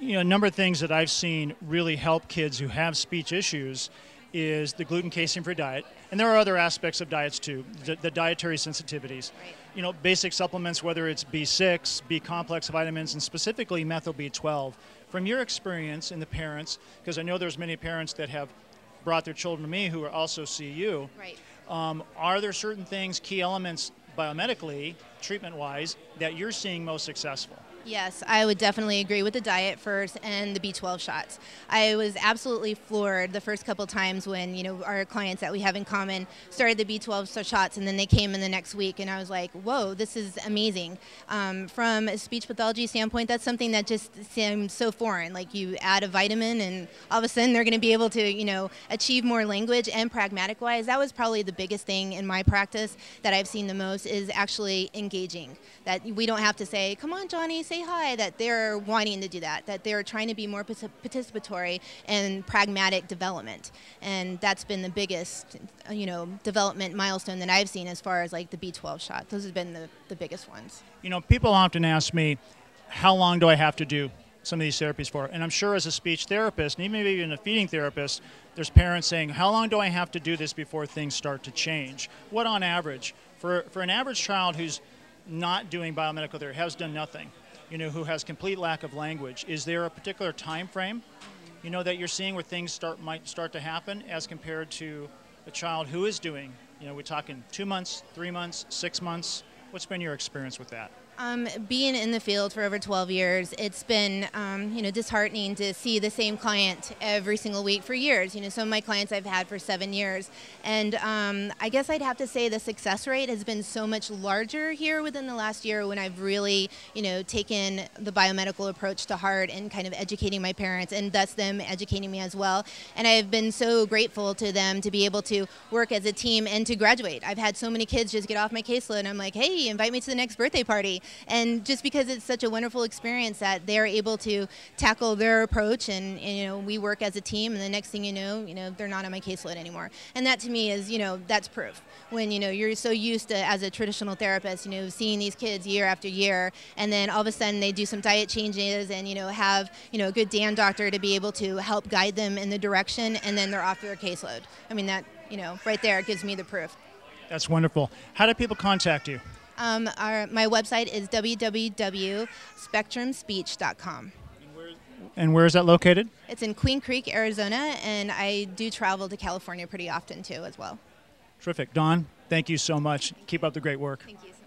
A number of things that I've seen really help kids who have speech issues is the gluten casein free diet. And there are other aspects of diets too, the dietary sensitivities. Right. Basic supplements, whether it's B6, B complex vitamins, and specifically methyl B12. From your experience and the parents, because I know there's many parents that have brought their children to me who also see you. Right. Are there certain things, key elements biomedically, treatment-wise, that you're seeing most successful? Yes, I would definitely agree with the diet first and the B12 shots. I was absolutely floored the first couple times when, our clients that we have in common started the B12 shots and then they came in the next week and I was like, whoa, this is amazing. From a speech pathology standpoint, that's something that just seems so foreign. Like you add a vitamin and all of a sudden they're going to be able to, achieve more language. And pragmatic wise, that was probably the biggest thing in my practice that I've seen the most is actually engaging. That we don't have to say, come on, Johnny, say hi, that they're wanting to do that they're trying to be more participatory and pragmatic development. And that's been the biggest, development milestone that I've seen as far as like the B12 shot. Those have been the biggest ones. People often ask me, how long do I have to do some of these therapies for? And I'm sure as a speech therapist, and maybe even a feeding therapist, there's parents saying, how long do I have to do this before things start to change? What on average? For an average child who's not doing biomedical therapy, has done nothing, who has complete lack of language, is there a particular time frame, that you're seeing where things might start to happen as compared to a child who is doing, we're talking 2 months, 3 months, 6 months? What's been your experience with that? Being in the field for over 12 years, it's been, disheartening to see the same client every single week for years. Some of my clients I've had for 7 years. And I guess I'd have to say the success rate has been so much larger here within the last year when I've really, taken the biomedical approach to heart and kind of educating my parents and thus them educating me as well. And I've been so grateful to them to be able to work as a team and to graduate. I've had so many kids just get off my caseload and I'm like, hey, invite me to the next birthday party. And just because it's such a wonderful experience that they're able to tackle their approach and, we work as a team and the next thing you know, they're not on my caseload anymore. And that to me is, that's proof. When, you're so used to, as a traditional therapist, seeing these kids year after year and then all of a sudden they do some diet changes and, have, a good DAN doctor to be able to help guide them in the direction and then they're off their caseload. I mean, that, right there gives me the proof. That's wonderful. How do people contact you? My website is www.spectrumspeech.com. And where is that located? It's in Queen Creek, Arizona, and I do travel to California pretty often too as well. Terrific. Dawn, thank you so much. Keep up the great work. Thank you so much.